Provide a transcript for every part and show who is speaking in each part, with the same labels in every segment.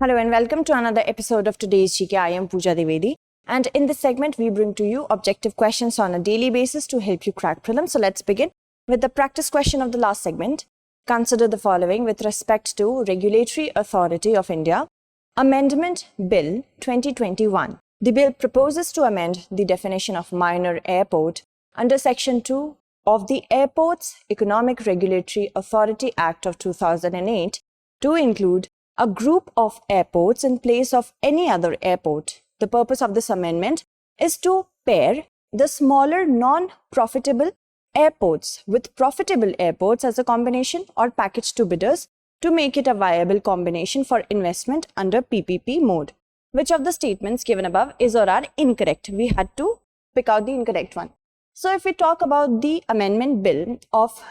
Speaker 1: Hello and welcome to another episode of today's GK. I am Pooja Dwivedi, and in this segment we bring to you objective questions on a daily basis to help you crack prelims. So let's begin with the practice question of the last segment. Consider the following with respect to Regulatory Authority of India Amendment Bill 2021. The bill proposes to amend the definition of minor airport under Section 2 of the Airports Economic Regulatory Authority Act of 2008 to include a group of airports in place of any other airport. The purpose of this amendment is to pair the smaller non-profitable airports with profitable airports as a combination or package to bidders to make it a viable combination for investment under PPP mode. Which of the statements given above is or are incorrect? We had to pick out the incorrect one. So if we talk about the amendment bill of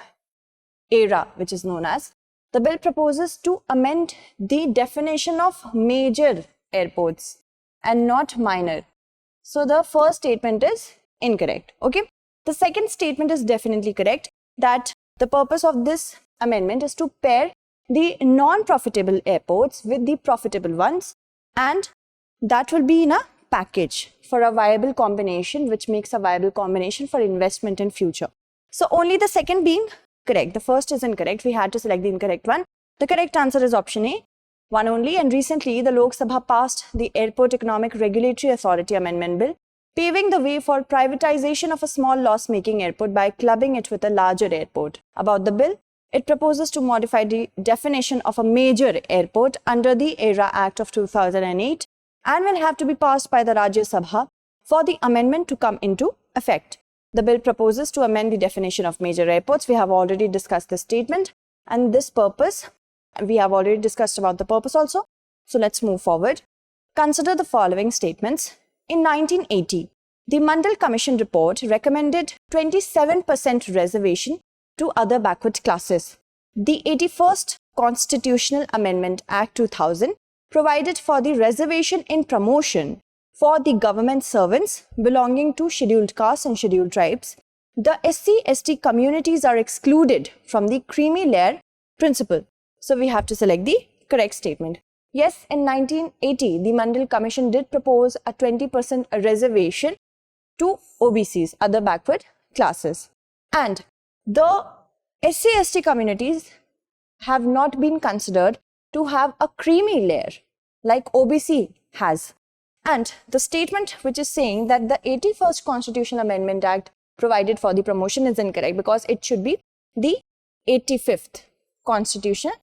Speaker 1: AERA, which is known as, the bill proposes to amend the definition of major airports and not minor. So the first statement is incorrect. Okay. The second statement is definitely correct, that the purpose of this amendment is to pair the non-profitable airports with the profitable ones, and that will be in a package for a viable combination, which makes a viable combination for investment in future. So only the second being correct. The first is incorrect. We had to select the incorrect one. The correct answer is option A, one only. And recently, the Lok Sabha passed the Airport Economic Regulatory Authority Amendment Bill, paving the way for privatization of a small loss-making airport by clubbing it with a larger airport. About the bill, it proposes to modify the definition of a major airport under the AERA Act of 2008 and will have to be passed by the Rajya Sabha for the amendment to come into effect. The bill proposes to amend the definition of major airports. We have already discussed this statement and this purpose. We have already discussed about the purpose also. So let's move forward. Consider the following statements. In 1980, the Mandal Commission report recommended 27% reservation to other backward classes. The 81st Constitutional Amendment Act 2000 provided for the reservation in promotion for the government servants belonging to scheduled castes and scheduled tribes. The SC/ST communities are excluded from the creamy layer principle. So we have to select the correct statement. Yes, in 1980, the Mandal Commission did propose a 20% reservation to OBCs, other backward classes. And the SC/ST communities have not been considered to have a creamy layer like OBC has. And the statement which is saying that the 81st Constitutional Amendment Act provided for the promotion is incorrect, because it should be the 85th Constitutional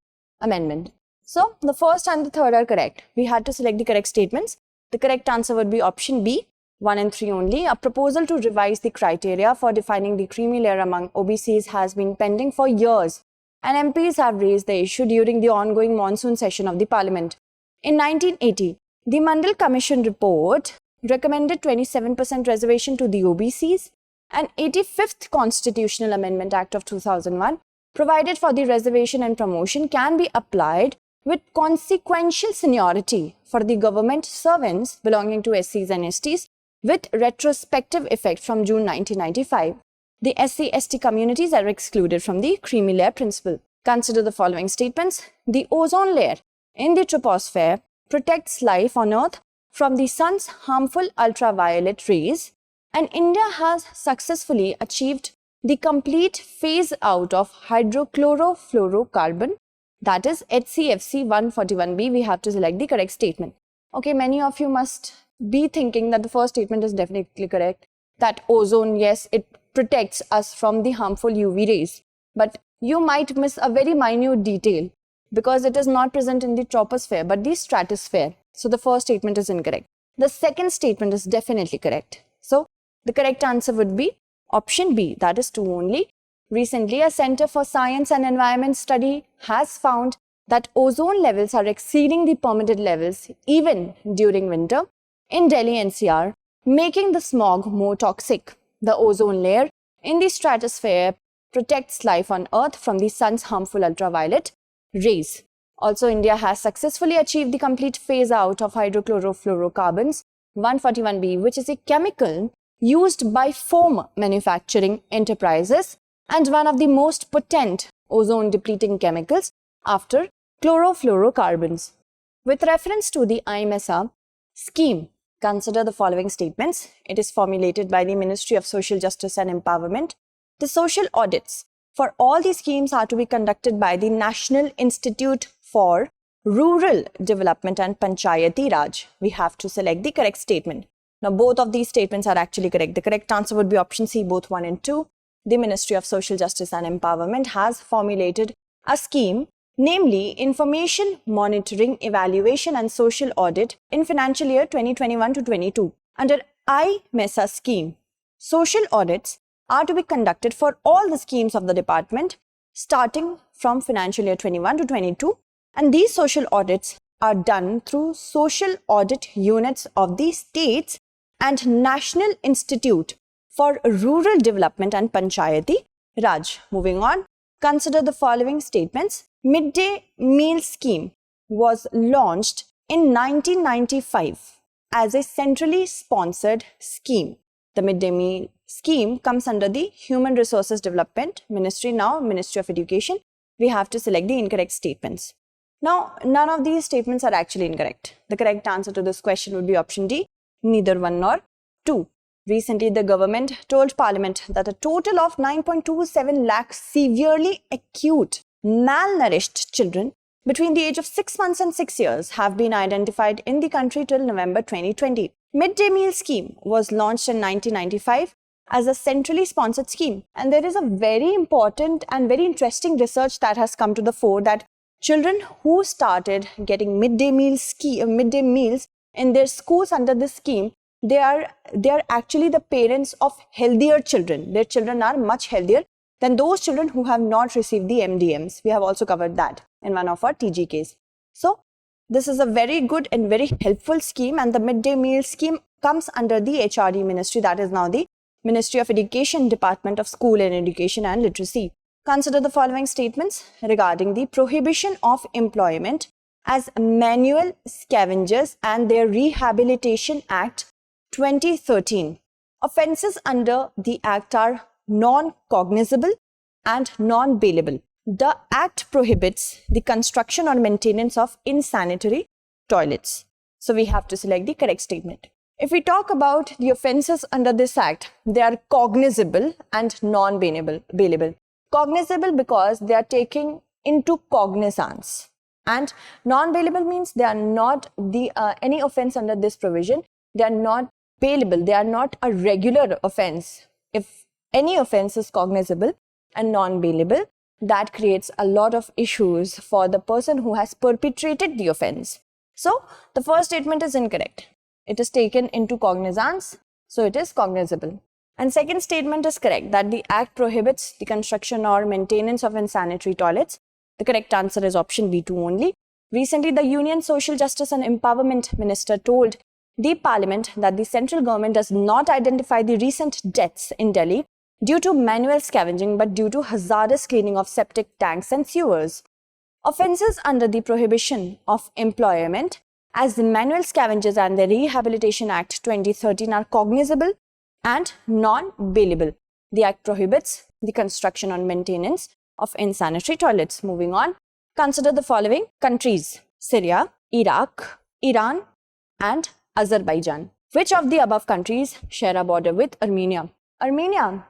Speaker 1: Amendment. So the first and the third are correct. We had to select the correct statements. The correct answer would be option B, 1 and 3 only. A proposal to revise the criteria for defining the creamy layer among OBCs has been pending for years, and MPs have raised the issue during the ongoing monsoon session of the Parliament. In 1980, the Mandal Commission report recommended 27% reservation to the OBCs, and 85th Constitutional Amendment Act of 2001 provided for the reservation and promotion can be applied with consequential seniority for the government servants belonging to SCs and STs with retrospective effect from June 1995. The SC/ST communities are excluded from the creamy layer principle. Consider the following statements. The ozone layer in the troposphere protects life on Earth from the sun's harmful ultraviolet rays, and India has successfully achieved the complete phase out of hydrochlorofluorocarbon, that is HCFC 141b. We have to select the correct statement. Okay, many of you must be thinking that the first statement is definitely correct, that ozone, yes, it protects us from the harmful UV rays, but you might miss a very minute detail because it is not present in the troposphere but the stratosphere. So the first statement is incorrect. The second statement is definitely correct. So the correct answer would be option B, that is 2 only. Recently, a Center for Science and Environment study has found that ozone levels are exceeding the permitted levels even during winter in Delhi NCR, making the smog more toxic. The ozone layer in the stratosphere protects life on Earth from the sun's harmful ultraviolet rays. Also, India has successfully achieved the complete phase out of hydrochlorofluorocarbons 141b, which is a chemical used by foam manufacturing enterprises and one of the most potent ozone depleting chemicals after chlorofluorocarbons. With reference to the 𝐈𝐀𝐒 scheme, consider the following statements. It is formulated by the Ministry of Social Justice and Empowerment. The social audits for all these schemes are to be conducted by the National Institute for Rural Development and Panchayati Raj. We have to select the correct statement. Now, both of these statements are actually correct. The correct answer would be option C, both 1 and 2. The Ministry of Social Justice and Empowerment has formulated a scheme, namely Information Monitoring, Evaluation and Social Audit in financial year 2021 to 22. Under 𝐈𝐀𝐒 scheme, social audits are to be conducted for all the schemes of the department starting from financial year 21 to 22, and these social audits are done through social audit units of the states and National Institute for Rural Development and Panchayati Raj. Moving on, consider the following statements. Midday meal scheme was launched in 1995 as a centrally sponsored scheme. The midday meal scheme comes under the Human Resources Development Ministry, now Ministry of Education. We have to select the incorrect statements. Now, none of these statements are actually incorrect. The correct answer to this question would be option D, neither 1 nor 2. Recently, the government told Parliament that a total of 9.27 lakh severely acute malnourished children between the age of 6 months and 6 years have been identified in the country till November 2020. Midday meal scheme was launched in 1995 as a centrally sponsored scheme. And there is a very important and very interesting research that has come to the fore that children who started getting midday meals in their schools under this scheme, they are actually the parents of healthier children. Their children are much healthier than those children who have not received the MDMs. We have also covered that in one of our TGKs. So this is a very good and very helpful scheme, and the midday meal scheme comes under the HRD ministry, that is now the Ministry of Education, Department of School and Education and Literacy. Consider the following statements regarding the prohibition of employment as manual scavengers and their Rehabilitation Act 2013. Offences under the Act are non-cognizable and non-bailable. The Act prohibits the construction or maintenance of insanitary toilets. So we have to select the correct statement. If we talk about the offences under this Act, they are cognizable and non-bailable. Cognizable because they are taking into cognizance, and non-bailable means they are not any offence under this provision. They are not bailable. They are not a regular offence. If any offence is cognizable and non-bailable, that creates a lot of issues for the person who has perpetrated the offence. So the first statement is incorrect. It is taken into cognizance, so it is cognizable. And second statement is correct, that the Act prohibits the construction or maintenance of insanitary toilets. The correct answer is option B2 only. Recently, the Union Social Justice and Empowerment Minister told the Parliament that the central government does not identify the recent deaths in Delhi due to manual scavenging, but due to hazardous cleaning of septic tanks and sewers. Offences under the prohibition of employment as the manual scavengers and the Rehabilitation Act 2013 are cognizable and non-bailable. The Act prohibits the construction or maintenance of insanitary toilets. Moving on, consider the following countries: Syria, Iraq, Iran, and Azerbaijan. Which of the above countries share a border with Armenia? Armenia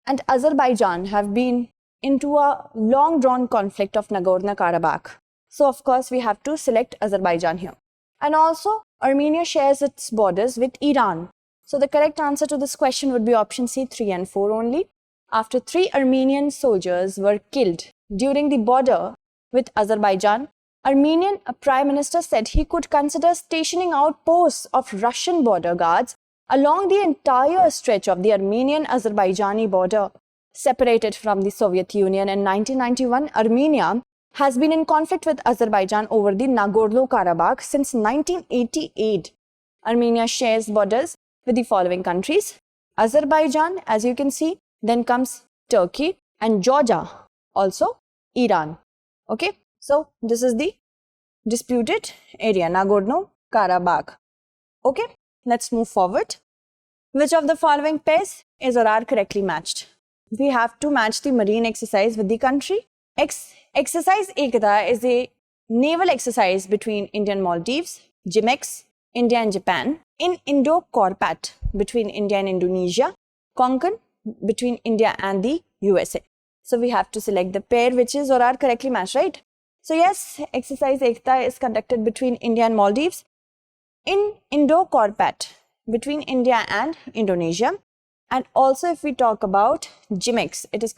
Speaker 1: and Azerbaijan have been into a long-drawn conflict of Nagorno-Karabakh. So, of course, we have to select Azerbaijan here. And also, Armenia shares its borders with Iran. So, the correct answer to this question would be option C, 3 and 4 only. After 3 Armenian soldiers were killed during the border with Azerbaijan, Armenian Prime Minister said he could consider stationing out posts of Russian border guards along the entire stretch of the Armenian-Azerbaijani border. Separated from the Soviet Union in 1991, Armenia has been in conflict with Azerbaijan over the Nagorno-Karabakh since 1988. Armenia shares borders with the following countries: Azerbaijan, as you can see, then comes Turkey, and Georgia, also Iran. Okay, so this is the disputed area, Nagorno-Karabakh. Okay, let's move forward. Which of the following pairs is or are correctly matched? We have to match the marine exercise with the country. Exercise 𝐏𝐻𝐒 is a naval exercise between India and Maldives, 𝐺IMEX, India and Japan, in Indo-Corpat between India and Indonesia, Konkan between India and the USA. So we have to select the pair which is or are correctly matched, right? So yes, exercise Ekta is conducted between India and Maldives, in Indo-Corpat between India and Indonesia. And also if we talk about 𝐺IMEX, it is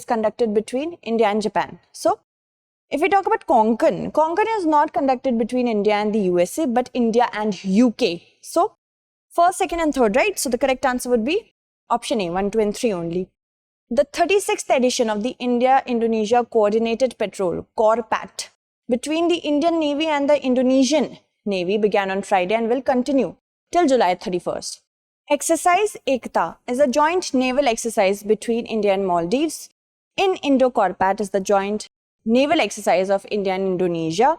Speaker 1: conducted between India and Japan. So if we talk about Konkan, Konkan is not conducted between India and the USA, but India and UK. So first, second and third, right? So the correct answer would be option A, 1, 2 and 3 only. The 36th edition of the India-Indonesia Coordinated Patrol, CORPAT, between the Indian Navy and the Indonesian Navy began on Friday and will continue till July 31st. Exercise Ekta is a joint naval exercise between India and Maldives. In Indo-Corpat is the joint naval exercise of India and Indonesia.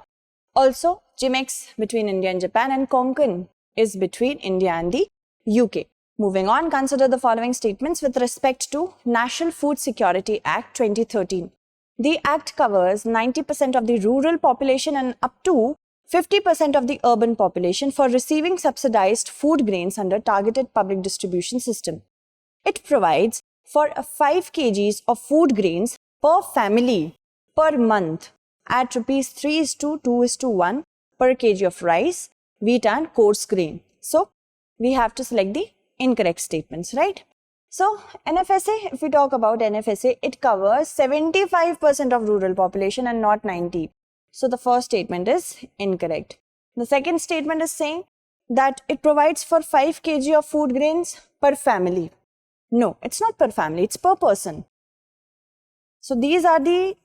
Speaker 1: Also, 𝐺IMEX between India and Japan, and Konkan is between India and the UK. Moving on, consider the following statements with respect to National Food Security Act 2013. The Act covers 90% of the rural population and up to 50% of the urban population for receiving subsidized food grains under targeted public distribution system. It provides for 5 kgs of food grains per family per month at rupees 3:2:1 per kg of rice, wheat and coarse grain. So we have to select the incorrect statements, right? So NFSA, if we talk about NFSA, it covers 75% of rural population and not 90%. So the first statement is incorrect. The second statement is saying that it provides for 5 kg of food grains per family. No, it's not per family, it's per person. So these are the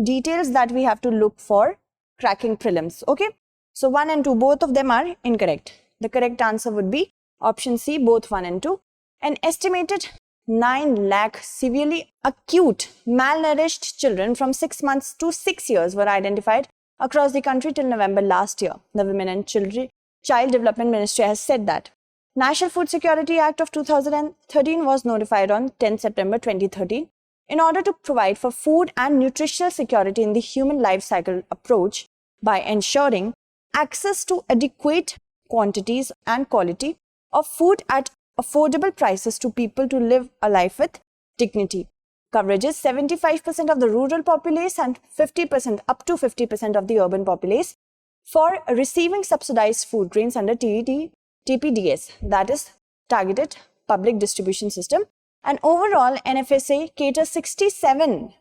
Speaker 1: details that we have to look for cracking prelims, okay? So 1 and 2, both of them are incorrect. The correct answer would be option C, both 1 and 2. An estimated 9 lakh severely acute malnourished children from 6 months to 6 years were identified across the country till November last year. The Women and Child Development Ministry has said that. National Food Security Act of 2013 was notified on 10 September 2013 in order to provide for food and nutritional security in the human life cycle approach by ensuring access to adequate quantities and quality of food at affordable prices to people to live a life with dignity. Coverage is 75% of the rural populace and 50% up to 50% of the urban populace for receiving subsidized food grains under TPDS, that is Targeted Public Distribution System. And overall, NFSA caters 67%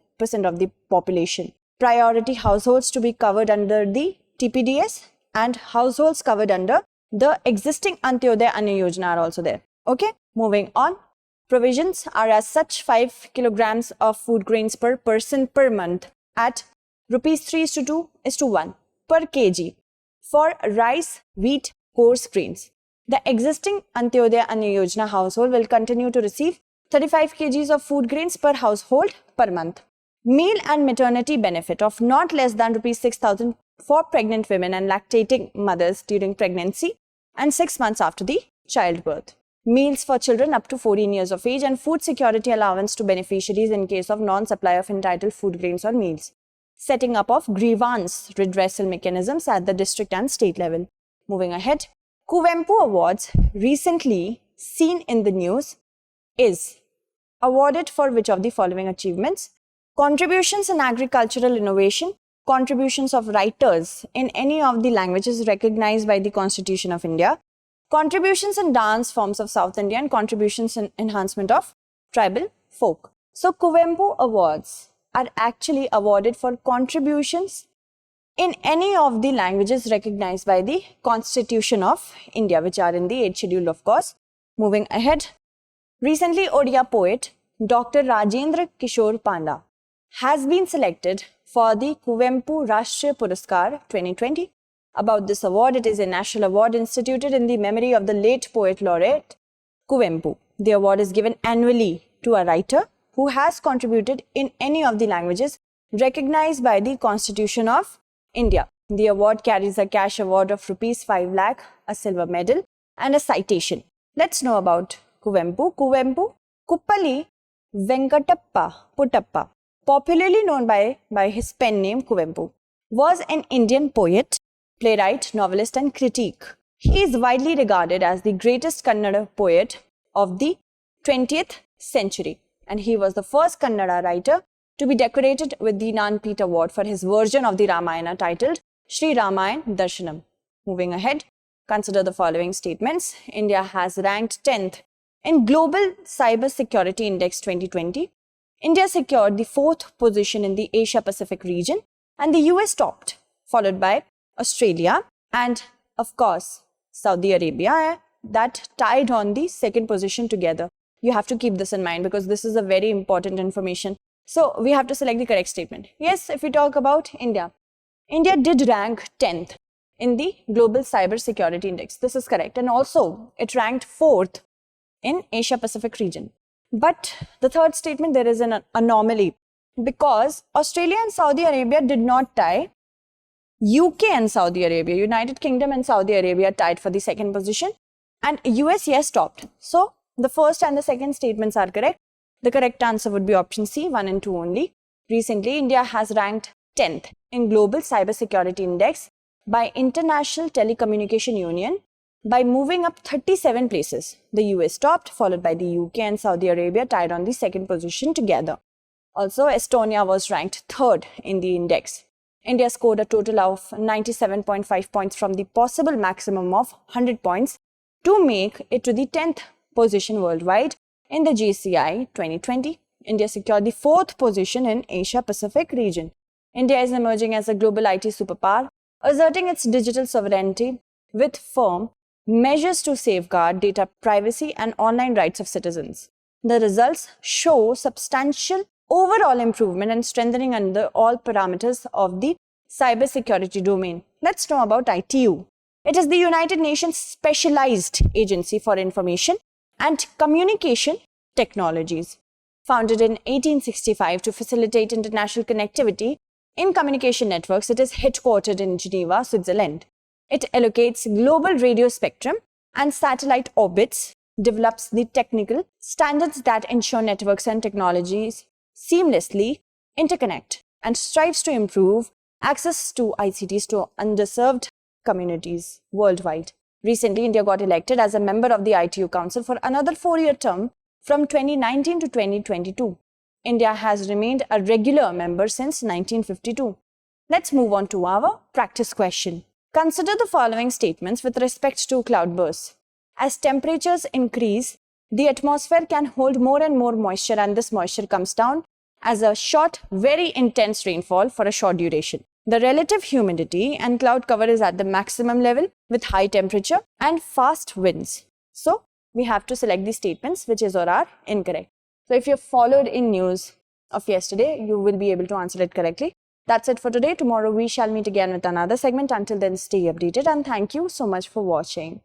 Speaker 1: of the population. Priority households to be covered under the TPDS and households covered under the existing Antyodaya Anna Yojana are also there. Okay, moving on. Provisions are as such: 5 kilograms of food grains per person per month at rupees 3:2:1 per kg for rice, wheat, coarse grains. The existing Antyodaya Anna Yojana household will continue to receive 35 kgs of food grains per household per month. Meal and maternity benefit of not less than rupees 6,000 for pregnant women and lactating mothers during pregnancy and 6 months after the childbirth. Meals for children up to 14 years of age and food security allowance to beneficiaries in case of non-supply of entitled food grains or meals. Setting up of grievance redressal mechanisms at the district and state level. Moving ahead, Kuvempu Awards, recently seen in the news, is awarded for which of the following achievements? Contributions in agricultural innovation, contributions of writers in any of the languages recognized by the Constitution of India, contributions in dance forms of South India, and contributions in enhancement of tribal folk. So Kuvempu Awards are actually awarded for contributions in any of the languages recognized by the Constitution of India, which are in the 8th schedule, of course. Moving ahead, recently Odia poet Dr. Rajendra Kishore Panda has been selected for the Kuvempu Rashtriya Puraskar 2020. About this award, it is a national award instituted in the memory of the late poet laureate Kuvempu. The award is given annually to a writer who has contributed in any of the languages recognized by the Constitution of India. The award carries a cash award of rupees 5 lakh, a silver medal, and a citation. Let's know about Kuvempu. Kuvempu Kuppali Venkatappa Puttappa, popularly known by his pen name Kuvempu, was an Indian poet, playwright, novelist and critic. He is widely regarded as the greatest Kannada poet of the 20th century, and he was the first Kannada writer to be decorated with the Jnanpith Award for his version of the Ramayana titled Sri Ramayana Darshanam. Moving ahead, consider the following statements. India has ranked 10th in Global Cyber Security Index 2020. India secured the 4th position in the Asia Pacific region, and the US topped, followed by Australia and, of course, Saudi Arabia, that tied on the 2nd position together. You have to keep this in mind because this is a very important information. So we have to select the correct statement. Yes, if we talk about India, India did rank 10th in the Global Cyber Security Index. This is correct. And also, it ranked 4th in Asia Pacific region. But the third statement, there is an anomaly because Australia and Saudi Arabia did not tie. UK and Saudi Arabia, United Kingdom and Saudi Arabia tied for the 2nd position, and US, yes, topped. So the first and the second statements are correct. The correct answer would be option C, 1 and 2 only. Recently, India has ranked 10th in Global Cybersecurity Index by International Telecommunication Union by moving up 37 places. The US topped, followed by the UK and Saudi Arabia tied on the 2nd position together. Also, Estonia was ranked 3rd in the index. India scored a total of 97.5 points from the possible maximum of 100 points to make it to the 10th position worldwide in the JCI 2020. India secured the 4th position in Asia Pacific region. India is emerging as a global IT superpower, asserting its digital sovereignty with firm measures to safeguard data privacy and online rights of citizens. The results show substantial overall improvement and strengthening under all parameters of the cybersecurity domain. Let's know about ITU. It is the United Nations Specialized Agency for Information and Communication Technologies. Founded in 1865 to facilitate international connectivity in communication networks, it is headquartered in Geneva, Switzerland. It allocates global radio spectrum and satellite orbits, develops the technical standards that ensure networks and technologies seamlessly interconnect, and strives to improve access to ICTs to underserved communities worldwide. Recently, India got elected as a member of the ITU Council for another 4-year term from 2019 to 2022. India has remained a regular member since 1952. Let's move on to our practice question. Consider the following statements with respect to cloudbursts. As temperatures increase, the atmosphere can hold more and more moisture, and this moisture comes down as a short, very intense rainfall for a short duration. The relative humidity and cloud cover is at the maximum level with high temperature and fast winds. So, we have to select the statements which is or are incorrect. So, if you followed in news of yesterday, you will be able to answer it correctly. That's it for today. Tomorrow we shall meet again with another segment. Until then, stay updated and thank you so much for watching.